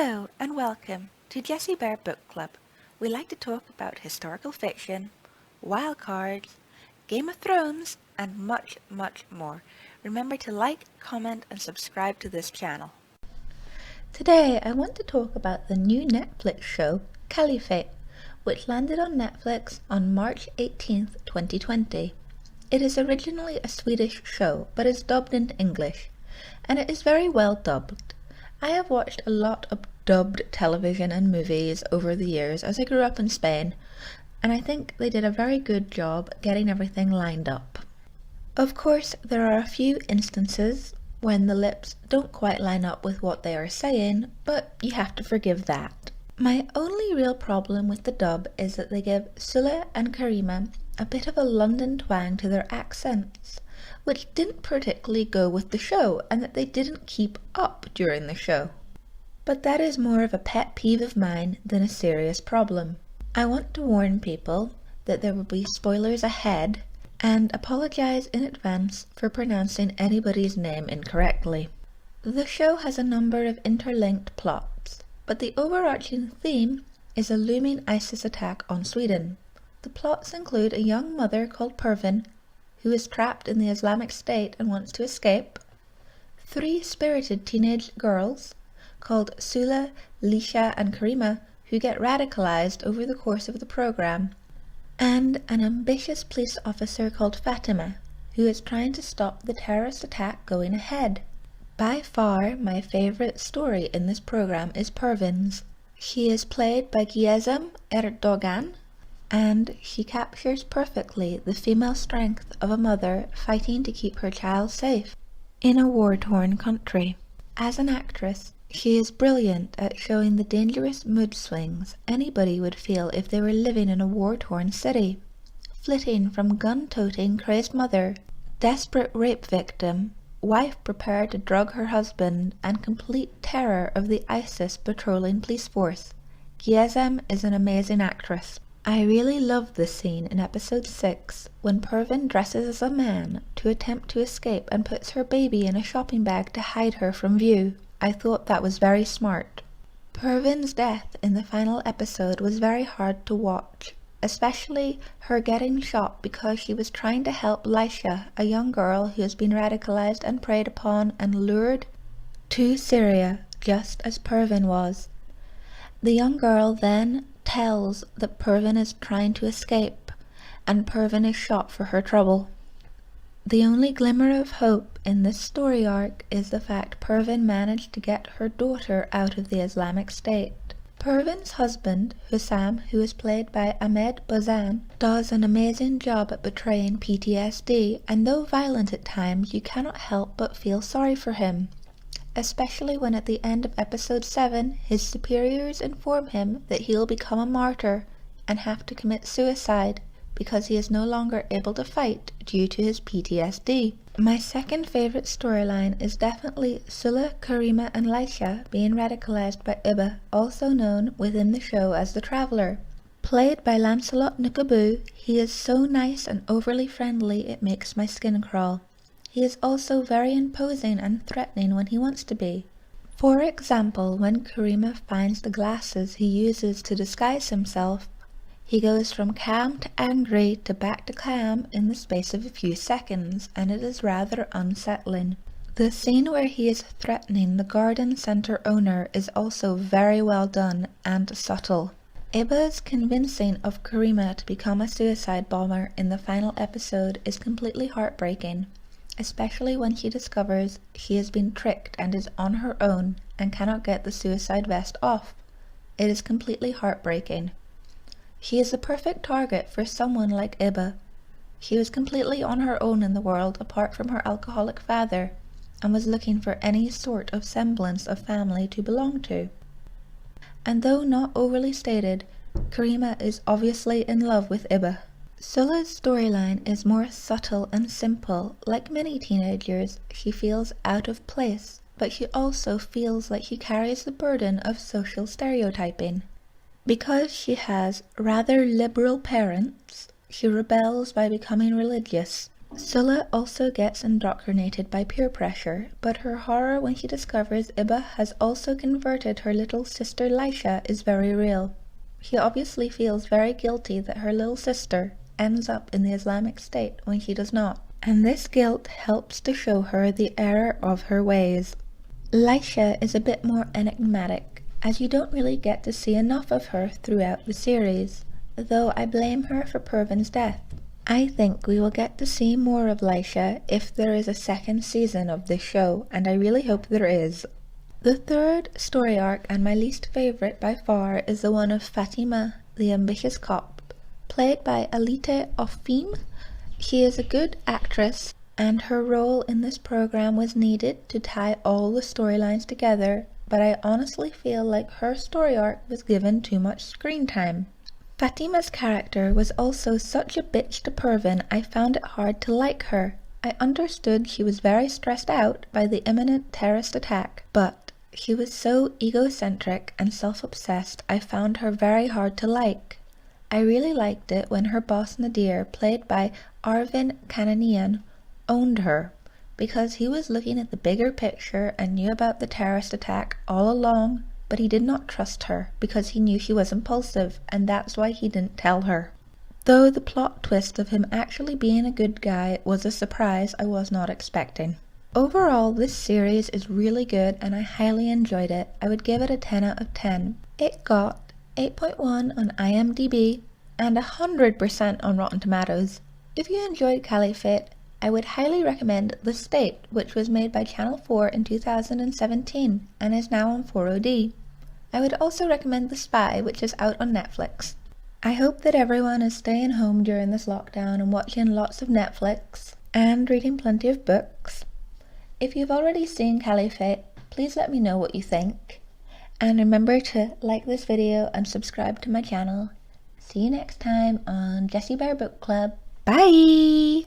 Hello and welcome to Jessie Bear Book Club. We like to talk about historical fiction, wild cards, Game of Thrones, and much, much more. Remember to like, comment, and subscribe to this channel. Today I want to talk about the new Netflix show, Caliphate, which landed on Netflix on March 18th, 2020. It is originally a Swedish show, but is dubbed into English, and it is very well dubbed. I have watched a lot of dubbed television and movies over the years as I grew up in Spain, and I think they did a very good job getting everything lined up. Of course, there are a few instances when the lips don't quite line up with what they are saying, but you have to forgive that. My only real problem with the dub is that they give Sula and Karima a bit of a London twang to their accents, which didn't particularly go with the show and that they didn't keep up during the show. But that is more of a pet peeve of mine than a serious problem. I want to warn people that there will be spoilers ahead and apologize in advance for pronouncing anybody's name incorrectly. The show has a number of interlinked plots, but the overarching theme is a looming ISIS attack on Sweden. The plots include a young mother called Pervin, who is trapped in the Islamic State and wants to escape, 3 spirited teenage girls called Sula, Lisha, and Karima who get radicalized over the course of the program, and an ambitious police officer called Fatima, who is trying to stop the terrorist attack going ahead. By far, my favorite story in this program is Pervin's. She is played by Gizem Erdogan, and she captures perfectly the female strength of a mother fighting to keep her child safe in a war-torn country. As an actress, she is brilliant at showing the dangerous mood swings anybody would feel if they were living in a war-torn city, flitting from gun-toting crazed mother, desperate rape victim, wife prepared to drug her husband, and complete terror of the ISIS patrolling police force. Gizem is an amazing actress. I really love this scene in episode 6 when Pervin dresses as a man to attempt to escape and puts her baby in a shopping bag to hide her from view. I thought that was very smart. Pervin's death in the final episode was very hard to watch, especially her getting shot because she was trying to help Lisha, a young girl who has been radicalized and preyed upon and lured to Syria, just as Pervin was. The young girl then tells that Pervin is trying to escape, and Pervin is shot for her trouble. The only glimmer of hope in this story arc is the fact Pervin managed to get her daughter out of the Islamic State. Pervin's husband, Hussam, who is played by Ahmed Bozan, does an amazing job at betraying PTSD, and though violent at times, you cannot help but feel sorry for him, especially when at the end of episode 7 his superiors inform him that he'll become a martyr and have to commit suicide because he is no longer able to fight due to his PTSD. My second favourite storyline is definitely Sula, Karima and Lisha being radicalized by Iba, also known within the show as the Traveller. Played by Lancelot Nukabu, he is so nice and overly friendly it makes my skin crawl. He is also very imposing and threatening when he wants to be. For example, when Karima finds the glasses he uses to disguise himself, he goes from calm to angry to back to calm in the space of a few seconds, and it is rather unsettling. The scene where he is threatening the garden centre owner is also very well done and subtle. Iba's convincing of Karima to become a suicide bomber in the final episode is completely heartbreaking, especially when she discovers she has been tricked and is on her own and cannot get the suicide vest off. It is completely heartbreaking. She is the perfect target for someone like Iba. She was completely on her own in the world apart from her alcoholic father, and was looking for any sort of semblance of family to belong to. And though not overly stated, Karima is obviously in love with Iba. Sula's storyline is more subtle and simple. Like many teenagers, she feels out of place, but she also feels like she carries the burden of social stereotyping. Because she has rather liberal parents, she rebels by becoming religious. Sulla also gets indoctrinated by peer pressure, but her horror when she discovers Ibba has also converted her little sister Laisha is very real. She obviously feels very guilty that her little sister ends up in the Islamic State when she does not, and this guilt helps to show her the error of her ways. Laisha is a bit more enigmatic, as you don't really get to see enough of her throughout the series, though I blame her for Pervin's death. I think we will get to see more of Laisha if there is a second season of this show, and I really hope there is. The third story arc, and my least favourite by far, is the one of Fatima, the ambitious cop, played by Alite Ofim. She is a good actress, and her role in this program was needed to tie all the storylines together, but I honestly feel like her story arc was given too much screen time. Fatima's character was also such a bitch to Pervin, I found it hard to like her. I understood she was very stressed out by the imminent terrorist attack, but she was so egocentric and self-obsessed I found her very hard to like. I really liked it when her boss Nadir, played by Arvin Kananian, owned her, because he was looking at the bigger picture and knew about the terrorist attack all along, but he did not trust her because he knew she was impulsive, and that's why he didn't tell her. Though the plot twist of him actually being a good guy was a surprise I was not expecting. Overall, this series is really good and I highly enjoyed it. I would give it a 10 out of 10. It got 8.1 on IMDb and 100% on Rotten Tomatoes. If you enjoyed Caliphate, I would highly recommend The State, which was made by Channel 4 in 2017 and is now on 4OD. I would also recommend The Spy, which is out on Netflix. I hope that everyone is staying home during this lockdown and watching lots of Netflix and reading plenty of books. If you've already seen Caliphate, please let me know what you think. And remember to like this video and subscribe to my channel. See you next time on Jessie Bear Book Club. Bye!